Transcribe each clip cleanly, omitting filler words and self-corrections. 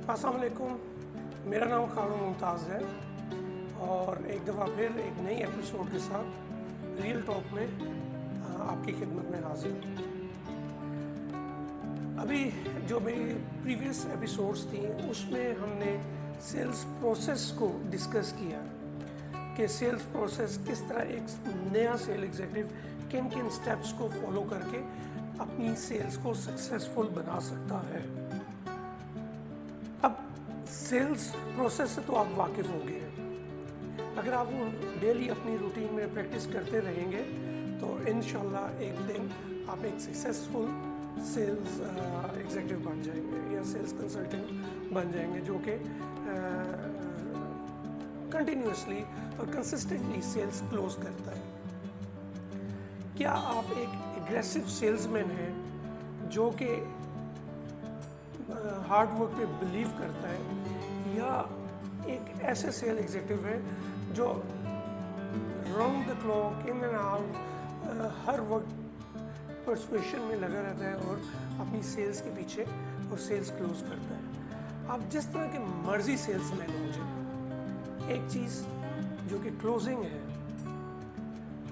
अस्सलाम वालेकुम, मेरा नाम खारुन मुमताज़ है और एक दफ़ा फिर एक नई एपिसोड के साथ रियल टॉक में आपकी खिदमत में हाजिर हूँ। अभी जो मेरी प्रीवियस एपिसोड्स थी उसमें हमने सेल्स प्रोसेस को डिस्कस किया कि सेल्स प्रोसेस किस तरह एक नया सेल एग्जीक्यूटिव किन किन स्टेप्स को फॉलो करके अपनी सेल्स को सक्सेसफुल बना सकता है। अब सेल्स प्रोसेस से तो आप वाकिफ़ हो गए हैं। अगर आप वो डेली अपनी रूटीन में प्रैक्टिस करते रहेंगे तो इंशाल्लाह एक दिन आप एक सक्सेसफुल सेल्स एग्जीक्यूटिव बन जाएंगे या सेल्स कंसल्टेंट बन जाएंगे जो कि कंटिन्यूसली और कंसिस्टेंटली सेल्स क्लोज करता है। क्या आप एक एग्रेसिव सेल्समैन हैं जो कि हार्ड वर्क पे बिलीव करता है, या एक ऐसे सेल एग्जीक्यूटिव है जो round the clock in and out हर वक्त परसुएशन में लगा रहता है और अपनी सेल्स के पीछे और सेल्स क्लोज करता है। आप जिस तरह के मर्जी सेल्समैन हो जाए, एक चीज़ जो कि क्लोजिंग है,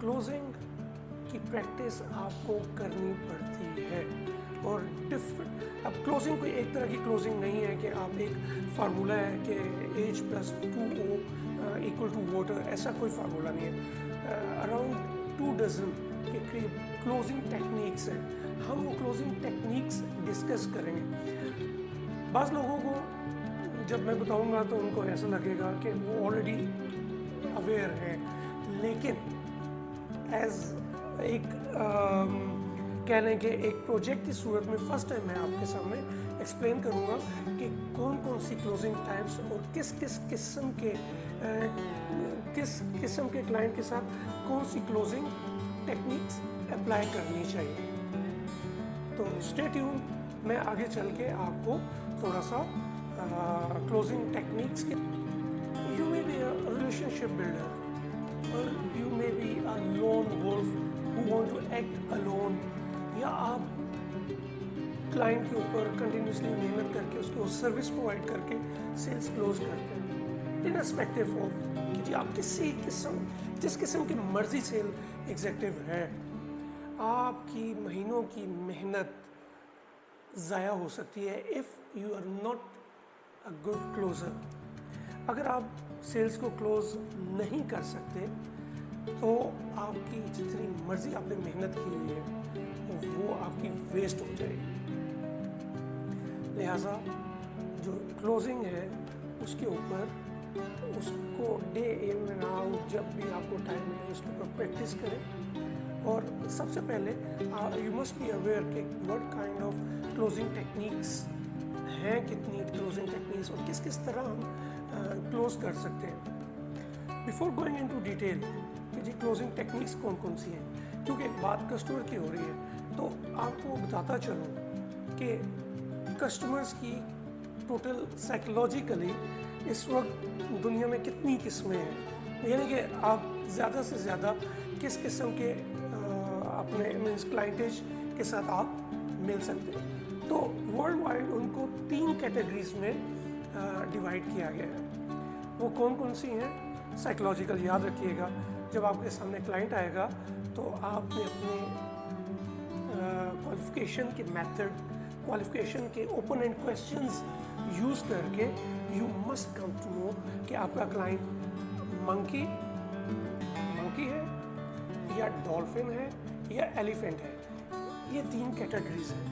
क्लोजिंग की प्रैक्टिस आपको करनी पड़ती है। और डिफरेंट, अब क्लोजिंग कोई एक तरह की क्लोजिंग नहीं है कि आप एक फार्मूला है कि H+2O = वाटर, ऐसा कोई फार्मूला नहीं है। अराउंड 2 डज़न के करीब क्लोजिंग टेक्निक्स हैं। हम वो क्लोजिंग टेक्निक्स डिस्कस करेंगे। बाज़ लोगों को जब मैं बताऊंगा तो उनको ऐसा लगेगा कि वो ऑलरेडी अवेयर हैं, लेकिन एज एक कह लें कि एक प्रोजेक्ट की सूरत में फ़र्स्ट टाइम मैं आपके सामने एक्सप्लेन करूंगा कि कौन कौन सी क्लोजिंग टाइप्स और किस किस्म के क्लाइंट के साथ कौन सी क्लोजिंग टेक्निक्स अप्लाई करनी चाहिए। तो स्टे ट्यून, मैं आगे चल के आपको थोड़ा सा क्लोजिंग टेक्निक्स के, you may be a relationship builder और you may be a lone wolf who want to act alone, या आप क्लाइंट के ऊपर कंटिन्यूसली मेहनत करके उसको सर्विस प्रोवाइड करके सेल्स क्लोज करते हैं। इनरिस्पेक्टिव ऑफ कि जी आप जिस किस्म की मर्जी सेल एग्जीक्यूटिव हैं, आपकी महीनों की मेहनत ज़ाया हो सकती है if you are not a good closer. अगर आप सेल्स को क्लोज नहीं कर सकते तो आपकी जितनी मर्जी आपने मेहनत की हुई है वो आपकी वेस्ट हो जाएगी। लिहाजा जो क्लोजिंग है उसके ऊपर, उसको डे इन एंड आउट जब भी आपको टाइम मिले उसके ऊपर प्रैक्टिस करें। और सबसे पहले यू मस्ट बी अवेयर कि what kind of closing techniques हैं, कितनी क्लोजिंग टेक्निक्स और किस किस तरह हम क्लोज कर सकते हैं। बिफोर गोइंग इनटू डिटेल कि जी क्लोजिंग टेक्निक्स कौन कौन सी हैं, क्योंकि एक बात कस्टमर की हो रही है तो आपको बताता चलूँ कि कस्टमर्स की टोटल साइकोलॉजिकली इस वक्त दुनिया में कितनी किस्में हैं, यानी कि आप ज़्यादा से ज़्यादा किस किस्म के अपने मीन्स क्लाइंटेज के साथ आप मिल सकते हैं। तो वर्ल्ड वाइड उनको 3 कैटेगरीज में डिवाइड किया गया है। वो कौन कौन सी हैं? साइकोलॉजिकल, याद रखिएगा, जब आपके सामने क्लाइंट आएगा तो आपने अपने क्वालिफिकेशन के मेथड, क्वालिफिकेशन के ओपन एंड क्वेश्चंस यूज़ करके you must come to know कि आपका क्लाइंट मंकी है या डॉल्फिन है या एलिफेंट है। ये 3 कैटेगरीज हैं।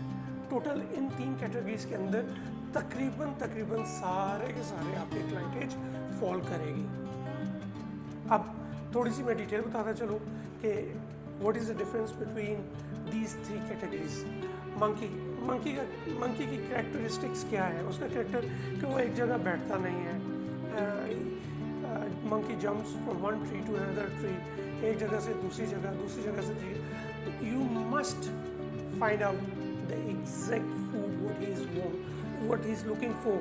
टोटल इन 3 कैटेगरीज के अंदर तकरीबन सारे के सारे आपके क्लाइंटेज फॉल करेगी। अब थोड़ी सी मैं डिटेल बताता चलूँ कि what is the difference between these 3 categories. Monkey की कैरेक्टरिस्टिक्स क्या है? उसका कैरेक्टर कि वो एक जगह बैठता नहीं है। Monkey jumps from one tree to another tree, एक जगह से दूसरी जगह से तीसरी। You must find out the exact food what he is looking for.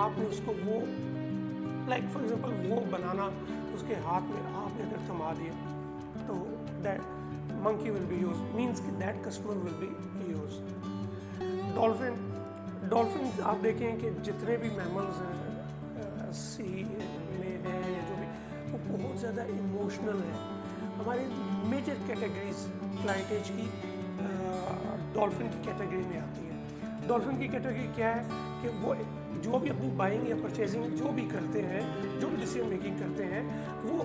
आपने उसको वो, लाइक फॉर एग्जांपल वो बनाना उसके हाथ में आपने अगर थमा दिया तो that monkey will be yours, means that customer will be yours. Dolphin आप देखें कि जितने भी मैमल्स हैं सी में हैं या जो भी, वो बहुत ज़्यादा इमोशनल हैं. हमारी मेजर कैटेगरीज क्लाइंटेज की डॉल्फिन की कैटेगरी में आती है. डॉल्फिन की कैटेगरी क्या है कि वो जो भी अपनी बाइंग या परचेजिंग जो भी करते हैं, जो भी डिसीजन मेकिंग करते हैं, वो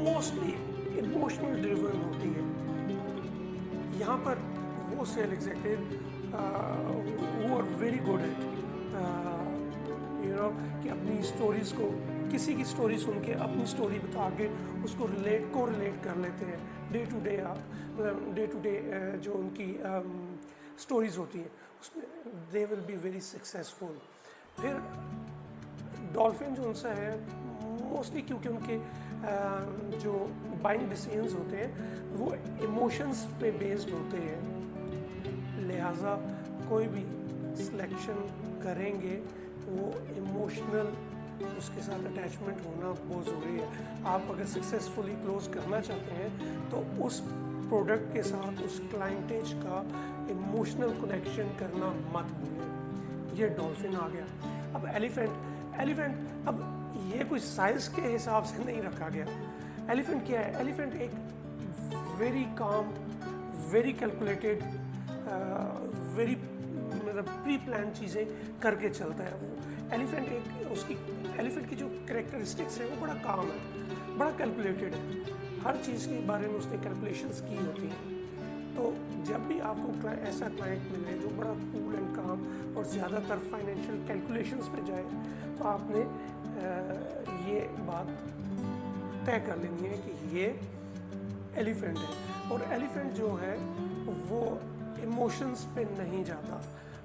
मोस्टली इमोशनल ड्रिवन होती है. यहाँ पर वो सेल एग्जीक्यूटिव वो are very good at you know कि अपनी स्टोरीज़ को, किसी की स्टोरी सुन के अपनी स्टोरी बता के उसको रिलेट कर लेते हैं. डे टू डे जो उनकी स्टोरीज़ होती हैं उसमें they will be very successful. फिर डॉल्फिन जो उनसा है मोस्टली क्योंकि उनके जो बाइंग डिसीजंस होते हैं वो इमोशंस पे बेस्ड होते हैं, लिहाजा कोई भी सिलेक्शन करेंगे वो इमोशनल उसके साथ अटैचमेंट होना बहुत ज़रूरी है. आप अगर सक्सेसफुली क्लोज करना चाहते हैं तो उस प्रोडक्ट के साथ उस क्लाइंटेज का इमोशनल कनेक्शन करना मत भूलें. ये डॉल्फिन आ गया. अब एलिफेंट अब ये कोई साइज़ के हिसाब से नहीं रखा गया. एलिफेंट क्या है? एलिफेंट एक very calm, very calculated, very मतलब प्री प्लान चीज़ें करके चलता है. वो एलिफेंट की जो कैरेक्टरिस्टिक्स है वो बड़ा काम है, बड़ा कैलकुलेटेड है. हर चीज़ के बारे में उसने कैलकुलेशंस की होती हैं. तो जब भी आपको ऐसा क्लाइंट मिले जो बड़ा कूल एंड काम और ज़्यादातर फाइनेंशियल कैलकुलेशंस पे जाए, तो आपने ये बात तय कर लेनी है कि ये एलिफेंट है. और एलिफेंट जो है वो इमोशंस पे नहीं जाता,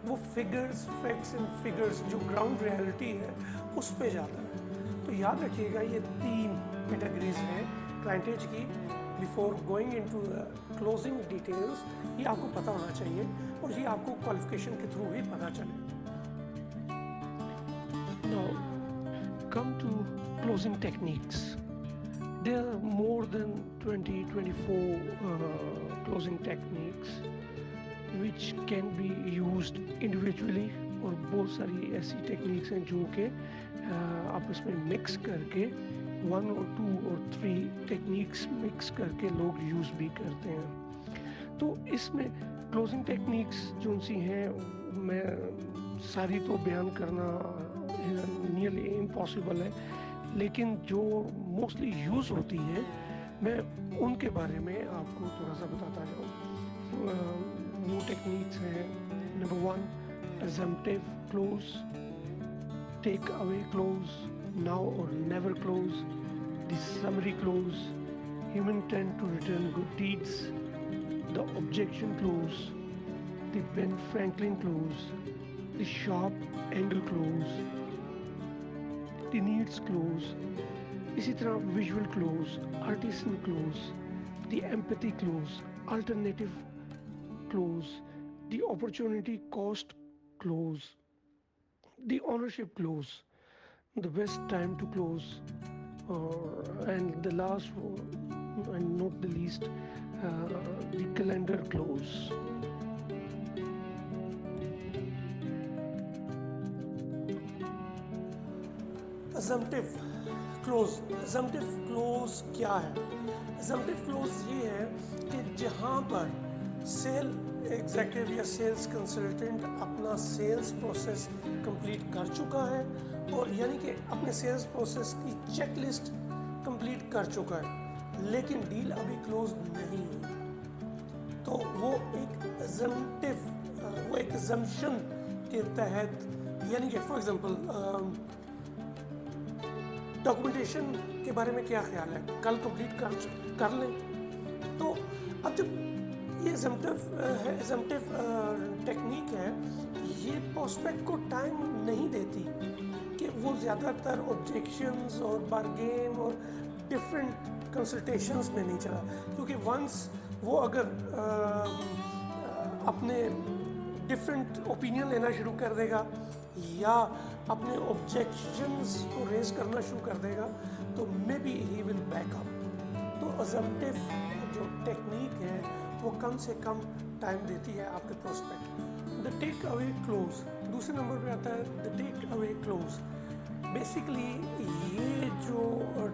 वो फिगर्स, फैक्ट्स एंड फिगर्स जो ग्राउंड रियलिटी है उस पे जाता है. तो याद रखिएगा ये 3 कैटेगरीज हैं क्लाइंटेज की. Before going into the closing details ये आपको पता होना चाहिए और ये आपको क्वालिफिकेशन के थ्रू ही पता चले. Now come to closing techniques. There are more than 24 closing techniques which can be used individually. और बहुत सारी ऐसी टेक्निक्स हैं जो कि आपस में मिक्स करके 1 और 2 और 3 टेक्निक्स मिक्स करके लोग यूज़ भी करते हैं. तो इसमें क्लोजिंग टेक्निक्स जो सी हैं मैं सारी तो बयान करना नियरली इम्पॉसिबल है, लेकिन जो मोस्टली यूज़ होती हैं मैं उनके बारे में आपको थोड़ा सा बताता जाऊँ. वो टेक्निक्स हैं. Number 1, assumptive close, take away close, now or never close, the summary close, human tend to return good deeds, the objection close, the Ben Franklin close, the sharp angle close, the needs close, इसी तरह visual close, artisan close, the empathy close, alternative close, the opportunity cost close, the ownership close, the best time to close, and the last and not the least, the calendar close. Assumptive close क्या है? Assumptive close ये है कि जहाँ पर cell executive या sales consultant अपना sales process complete कर चुका है और यानी कि अपने सेल्स प्रोसेस की चेक लिस्ट कंप्लीट कर चुका है, लेकिन डील अभी क्लोज नहीं हुई, तो वो एक assumption के तहत, यानी कि फॉर एग्जांपल डॉक्यूमेंटेशन के बारे में क्या ख्याल है, कल कंप्लीट कर लें. तो अब जब ये assumptive टेक्निक है, ये प्रोस्पेक्ट को टाइम नहीं देती कि वो ज़्यादातर ऑब्जेक्शंस और बार्गेन और डिफरेंट कंसल्टेशंस में नहीं चला, क्योंकि वंस वो अगर अपने डिफरेंट ओपिनियन लेना शुरू कर देगा या अपने ऑब्जेक्शंस को रेज करना शुरू कर देगा तो maybe he will back up. तो assumptive जो टेक्निक है वो कम से कम टाइम देती है आपके prospect. The take away close, दूसरे नंबर पे आता है the take away close. Basically ये जो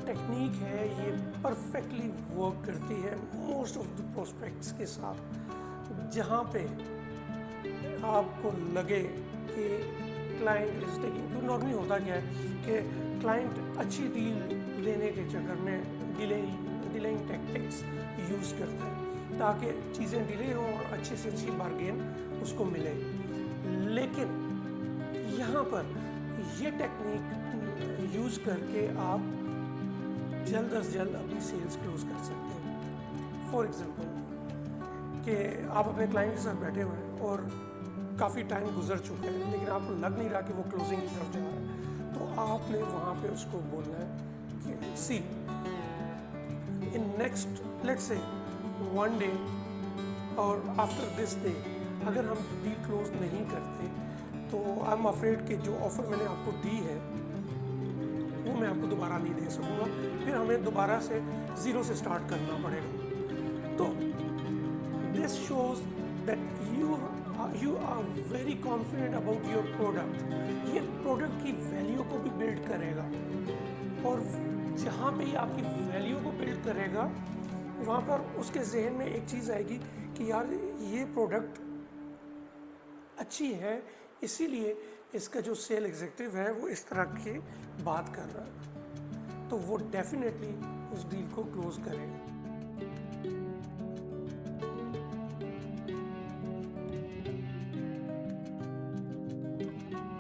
टेक्निक है ये परफेक्टली वर्क करती है मोस्ट ऑफ द प्रोस्पेक्ट्स के साथ, जहाँ पे आपको लगे कि क्लाइंट इज टेकिंग, तो नॉर्मली होता क्या है कि क्लाइंट अच्छी डील लेने के चक्कर में डिलेइंग टैक्टिक्स यूज़ करता है ताकि चीज़ें डिले हों और अच्छी से अच्छी बार्गेन उसको मिले। लेकिन यहाँ पर ये टेक्निक यूज़ करके आप जल्द अज जल्द अपनी सेल्स क्लोज कर सकते हैं। फॉर एग्जांपल कि आप अपने क्लाइंट के साथ बैठे हुए हैं और काफ़ी टाइम गुजर चुका है लेकिन आपको लग नहीं रहा कि वो क्लोजिंग की तरफ जा रहा है, तो आपने वहाँ पे उसको बोलना है कि see in next let's say one day और आफ्टर दिस डे अगर हम डील क्लोज नहीं करते तो आई एम अफ्रेड कि जो ऑफ़र मैंने आपको दी है वो मैं आपको दोबारा नहीं दे सकूँगा, फिर हमें दोबारा से ज़ीरो से स्टार्ट करना पड़ेगा। तो this shows that you are very confident about your product. ये प्रोडक्ट की वैल्यू को भी बिल्ड करेगा और जहाँ पे ये आपकी वैल्यू को बिल्ड करेगा वहाँ पर उसके जहन में एक चीज़ आएगी कि यार ये प्रोडक्ट अच्छी है, इसीलिए इसका जो सेल एग्जीक्यूटिव है वो इस तरह की बात कर रहा है, तो वो डेफिनेटली उस डील को क्लोज करेगा।